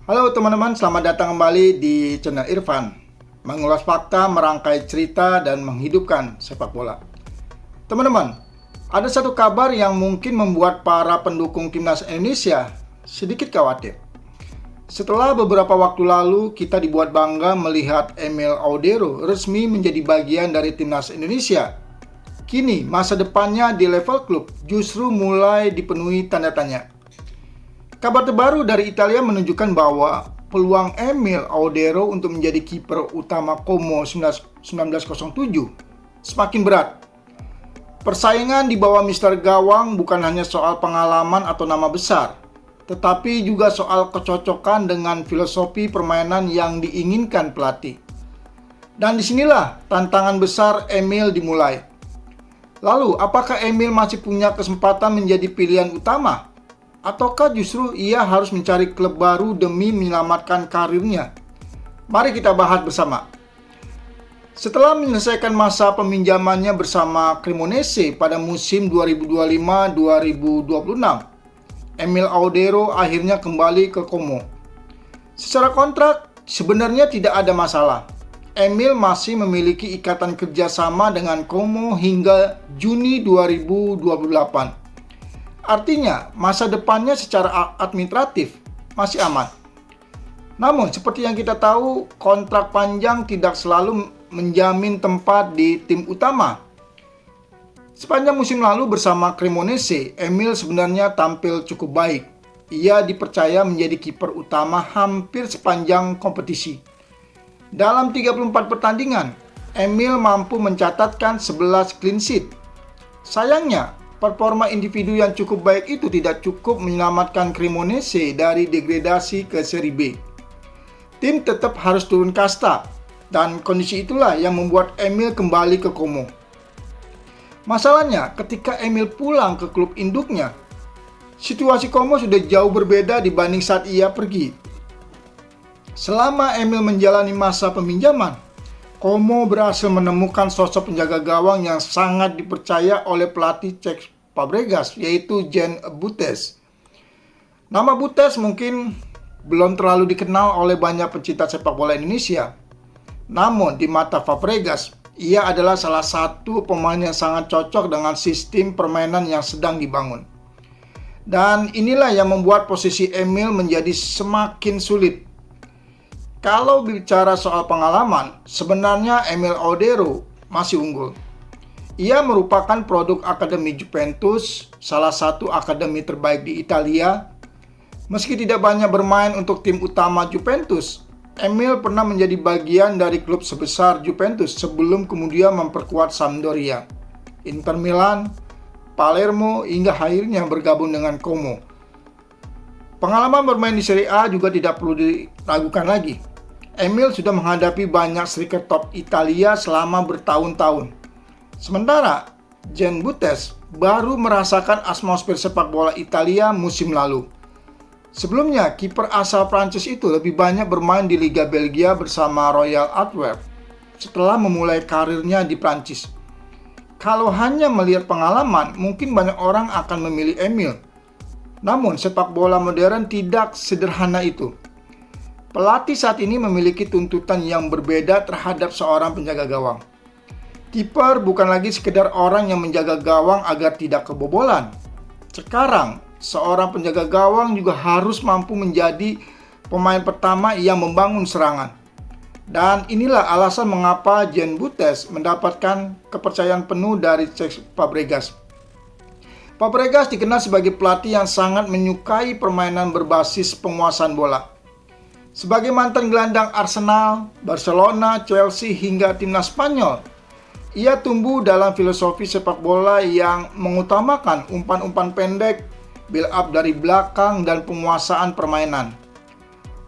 Halo teman-teman, selamat datang kembali di channel Irfan. Mengulas fakta, merangkai cerita, dan menghidupkan sepak bola. Teman-teman, ada satu kabar yang mungkin membuat para pendukung timnas Indonesia sedikit khawatir. Setelah beberapa waktu lalu, kita dibuat bangga melihat Emil Audero resmi menjadi bagian dari timnas Indonesia. Kini, masa depannya di level klub justru mulai dipenuhi tanda tanya. Kabar terbaru dari Italia menunjukkan bahwa peluang Emil Audero untuk menjadi kiper utama Como 1907 semakin berat. Persaingan di bawah Mister Gawang bukan hanya soal pengalaman atau nama besar, tetapi juga soal kecocokan dengan filosofi permainan yang diinginkan pelatih. Dan disinilah tantangan besar Emil dimulai. Lalu, apakah Emil masih punya kesempatan menjadi pilihan utama? Ataukah justru ia harus mencari klub baru demi menyelamatkan karirnya? Mari kita bahas bersama. Setelah menyelesaikan masa peminjamannya bersama Cremonese pada musim 2025-2026, Emil Audero akhirnya kembali ke Como. Secara kontrak, sebenarnya tidak ada masalah. Emil masih memiliki ikatan kerjasama dengan Como hingga Juni 2028. Artinya, masa depannya secara administratif masih aman. Namun, seperti yang kita tahu, kontrak panjang tidak selalu menjamin tempat di tim utama. Sepanjang musim lalu bersama Cremonese, Emil sebenarnya tampil cukup baik. Ia dipercaya menjadi kiper utama hampir sepanjang kompetisi. Dalam 34 pertandingan, Emil mampu mencatatkan 11 clean sheet. Sayangnya, performa individu yang cukup baik itu tidak cukup menyelamatkan Cremonese dari degradasi ke Serie B. Tim tetap harus turun kasta, dan kondisi itulah yang membuat Emil kembali ke Como. Masalahnya, ketika Emil pulang ke klub induknya, situasi Como sudah jauh berbeda dibanding saat ia pergi. Selama Emil menjalani masa peminjaman, Como berhasil menemukan sosok penjaga gawang yang sangat dipercaya oleh pelatih Cesc Fabregas, yaitu Jean Butes. Nama Butes mungkin belum terlalu dikenal oleh banyak pecinta sepak bola Indonesia. Namun di mata Fabregas, ia adalah salah satu pemain yang sangat cocok dengan sistem permainan yang sedang dibangun. Dan inilah yang membuat posisi Emil menjadi semakin sulit. Kalau bicara soal pengalaman, sebenarnya Emil Audero masih unggul. Ia merupakan produk Akademi Juventus, salah satu akademi terbaik di Italia. Meski tidak banyak bermain untuk tim utama Juventus, Emil pernah menjadi bagian dari klub sebesar Juventus sebelum kemudian memperkuat Sampdoria, Inter Milan, Palermo, hingga akhirnya bergabung dengan Como. Pengalaman bermain di Serie A juga tidak perlu diragukan lagi. Emil sudah menghadapi banyak striker top Italia selama bertahun-tahun. Sementara, Jean Butes baru merasakan atmosfer sepak bola Italia musim lalu. Sebelumnya, kiper asal Prancis itu lebih banyak bermain di Liga Belgia bersama Royal Antwerp setelah memulai karirnya di Prancis. Kalau hanya melihat pengalaman, mungkin banyak orang akan memilih Emil. Namun, sepak bola modern tidak sederhana itu. Pelatih saat ini memiliki tuntutan yang berbeda terhadap seorang penjaga gawang. Kiper bukan lagi sekedar orang yang menjaga gawang agar tidak kebobolan. Sekarang, seorang penjaga gawang juga harus mampu menjadi pemain pertama yang membangun serangan. Dan inilah alasan mengapa Jean Butes mendapatkan kepercayaan penuh dari Cesc Fabregas. Fabregas dikenal sebagai pelatih yang sangat menyukai permainan berbasis penguasaan bola. Sebagai mantan gelandang Arsenal, Barcelona, Chelsea, hingga timnas Spanyol, ia tumbuh dalam filosofi sepak bola yang mengutamakan umpan-umpan pendek, build up dari belakang, dan penguasaan permainan.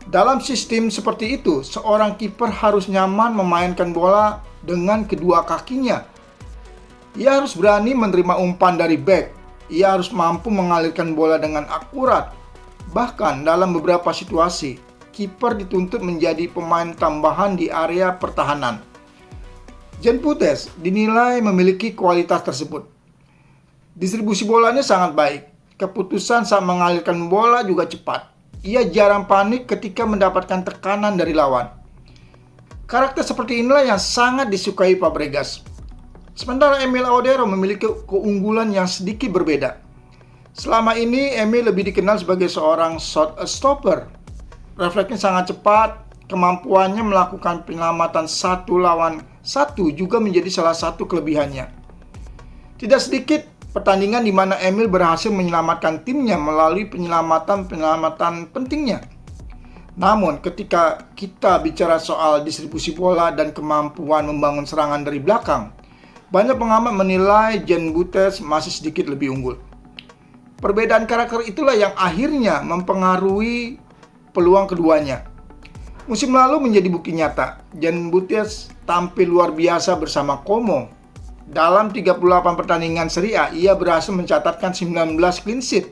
Dalam sistem seperti itu, seorang kiper harus nyaman memainkan bola dengan kedua kakinya. Ia harus berani menerima umpan dari bek. Ia harus mampu mengalirkan bola dengan akurat. Bahkan dalam beberapa situasi, kiper dituntut menjadi pemain tambahan di area pertahanan. Jean Butes dinilai memiliki kualitas tersebut. Distribusi bolanya sangat baik. Keputusan saat mengalirkan bola juga cepat. Ia jarang panik ketika mendapatkan tekanan dari lawan. Karakter seperti inilah yang sangat disukai Fabregas. Sementara Emil Audero memiliki keunggulan yang sedikit berbeda. Selama ini Emil lebih dikenal sebagai seorang shot stopper. Refleksnya sangat cepat, kemampuannya melakukan penyelamatan satu lawan satu juga menjadi salah satu kelebihannya. Tidak sedikit pertandingan di mana Emil berhasil menyelamatkan timnya melalui penyelamatan pentingnya. Namun ketika kita bicara soal distribusi bola dan kemampuan membangun serangan dari belakang, banyak pengamat menilai Jean Butes masih sedikit lebih unggul. Perbedaan karakter itulah yang akhirnya mempengaruhi peluang keduanya. Musim lalu menjadi bukti nyata, Jean Butes tampil luar biasa bersama Como. Dalam 38 pertandingan Serie A, ia berhasil mencatatkan 19 clean sheet.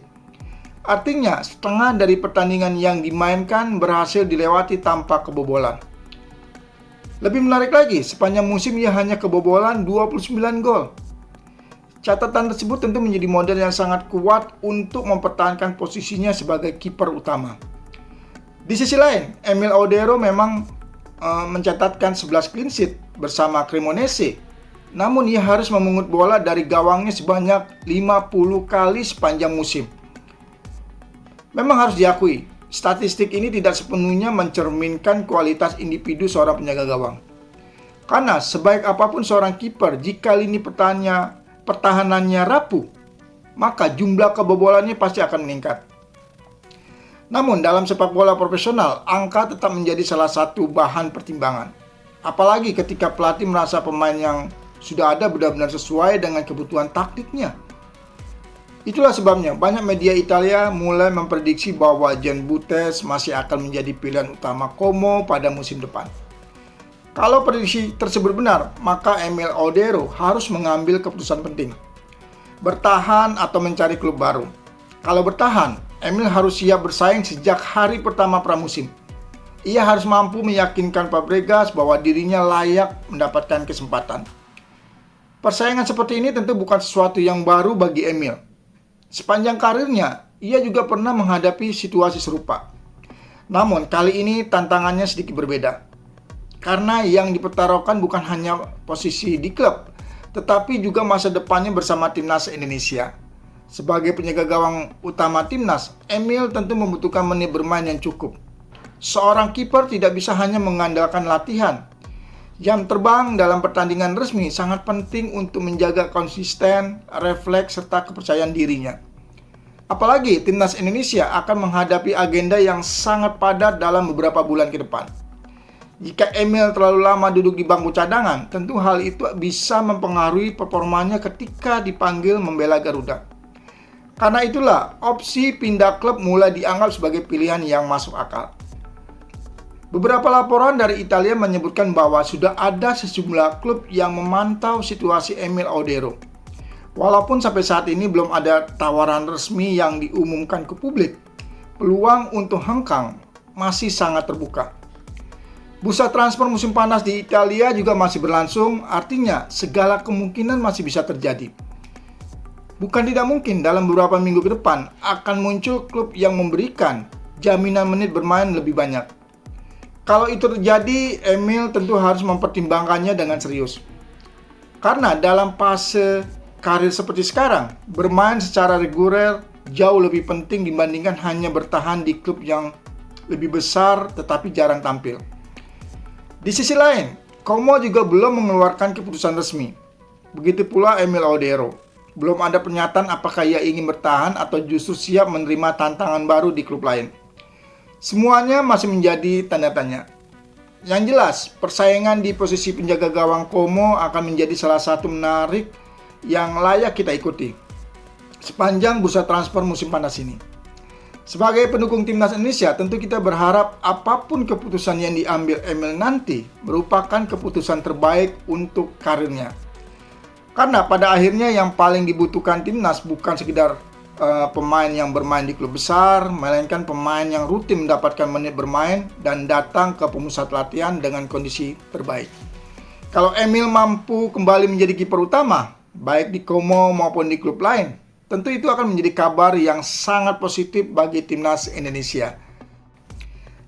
Artinya, setengah dari pertandingan yang dimainkan berhasil dilewati tanpa kebobolan. Lebih menarik lagi, sepanjang musim ia hanya kebobolan 29 gol. Catatan tersebut tentu menjadi modal yang sangat kuat untuk mempertahankan posisinya sebagai kiper utama. Di sisi lain, Emil Audero memang mencatatkan 11 clean sheet bersama Cremonese. Namun ia harus memungut bola dari gawangnya sebanyak 50 kali sepanjang musim. Memang harus diakui, statistik ini tidak sepenuhnya mencerminkan kualitas individu seorang penjaga gawang. Karena sebaik apapun seorang kiper, jika lini pertahanannya rapuh, maka jumlah kebobolannya pasti akan meningkat. Namun dalam sepak bola profesional, angka tetap menjadi salah satu bahan pertimbangan. Apalagi ketika pelatih merasa pemain yang sudah ada benar-benar sesuai dengan kebutuhan taktiknya. Itulah sebabnya banyak media Italia mulai memprediksi bahwa Jean Butes masih akan menjadi pilihan utama Como pada musim depan. Kalau prediksi tersebut benar, maka Emil Audero harus mengambil keputusan penting. Bertahan atau mencari klub baru. Kalau bertahan, Emil harus siap bersaing sejak hari pertama pramusim. Ia harus mampu meyakinkan Fabregas bahwa dirinya layak mendapatkan kesempatan. Persaingan seperti ini tentu bukan sesuatu yang baru bagi Emil. Sepanjang karirnya, ia juga pernah menghadapi situasi serupa. Namun, kali ini tantangannya sedikit berbeda. Karena yang dipertaruhkan bukan hanya posisi di klub, tetapi juga masa depannya bersama timnas Indonesia. Sebagai penjaga gawang utama timnas, Emil tentu membutuhkan menit bermain yang cukup. Seorang kiper tidak bisa hanya mengandalkan latihan. Jam terbang dalam pertandingan resmi sangat penting untuk menjaga konsisten, refleks, serta kepercayaan dirinya. Apalagi timnas Indonesia akan menghadapi agenda yang sangat padat dalam beberapa bulan ke depan. Jika Emil terlalu lama duduk di bangku cadangan, tentu hal itu bisa mempengaruhi performanya ketika dipanggil membela Garuda. Karena itulah, opsi pindah klub mulai dianggap sebagai pilihan yang masuk akal. Beberapa laporan dari Italia menyebutkan bahwa sudah ada sejumlah klub yang memantau situasi Emil Audero. Walaupun sampai saat ini belum ada tawaran resmi yang diumumkan ke publik, peluang untuk hengkang masih sangat terbuka. Bursa transfer musim panas di Italia juga masih berlangsung, artinya segala kemungkinan masih bisa terjadi. Bukan tidak mungkin dalam beberapa minggu ke depan akan muncul klub yang memberikan jaminan menit bermain lebih banyak. Kalau itu terjadi, Emil tentu harus mempertimbangkannya dengan serius. Karena dalam fase karir seperti sekarang, bermain secara reguler jauh lebih penting dibandingkan hanya bertahan di klub yang lebih besar tetapi jarang tampil. Di sisi lain, Como juga belum mengeluarkan keputusan resmi. Begitu pula Emil Audero. Belum ada pernyataan apakah ia ingin bertahan atau justru siap menerima tantangan baru di klub lain. Semuanya masih menjadi tanda tanya. Yang jelas, persaingan di posisi penjaga gawang Como akan menjadi salah satu menarik yang layak kita ikuti sepanjang bursa transfer musim panas ini. Sebagai pendukung timnas Indonesia, tentu kita berharap apapun keputusan yang diambil Emil nanti merupakan keputusan terbaik untuk karirnya. Karena pada akhirnya yang paling dibutuhkan timnas bukan sekedar pemain yang bermain di klub besar, melainkan pemain yang rutin mendapatkan menit bermain dan datang ke pemusat latihan dengan kondisi terbaik. Kalau Emil mampu kembali menjadi kiper utama, baik di Como maupun di klub lain, tentu itu akan menjadi kabar yang sangat positif bagi timnas Indonesia.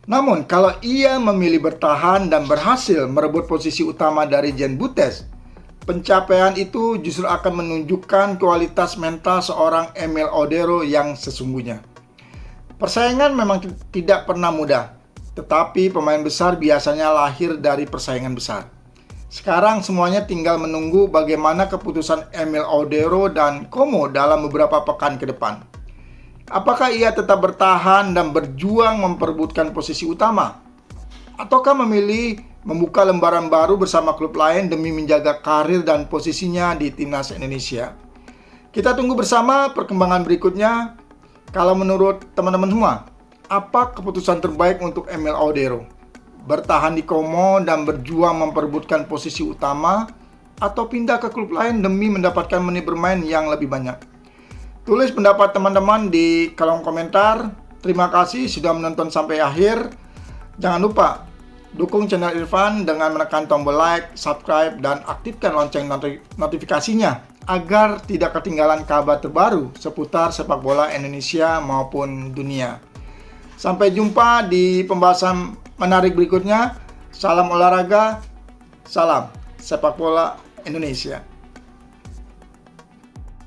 Namun, kalau ia memilih bertahan dan berhasil merebut posisi utama dari Jean Butes, pencapaian itu justru akan menunjukkan kualitas mental seorang Emil Odero yang sesungguhnya. Persaingan memang tidak pernah mudah, tetapi pemain besar biasanya lahir dari persaingan besar. Sekarang semuanya tinggal menunggu bagaimana keputusan Emil Odero dan Como dalam beberapa pekan ke depan. Apakah ia tetap bertahan dan berjuang memperebutkan posisi utama? Ataukah memilih membuka lembaran baru bersama klub lain demi menjaga karir dan posisinya di timnas Indonesia? Kita tunggu bersama perkembangan berikutnya. Kalau menurut teman-teman semua, apa keputusan terbaik untuk Emil Odero? Bertahan di Como dan berjuang memperebutkan posisi utama, atau pindah ke klub lain demi mendapatkan menit bermain yang lebih banyak? Tulis pendapat teman-teman di kolom komentar. Terima kasih sudah menonton sampai akhir. Jangan lupa dukung channel Irfan dengan menekan tombol like, subscribe, dan aktifkan lonceng notifikasinya agar tidak ketinggalan kabar terbaru seputar sepak bola Indonesia maupun dunia. Sampai jumpa di pembahasan menarik berikutnya. Salam olahraga, salam sepak bola Indonesia.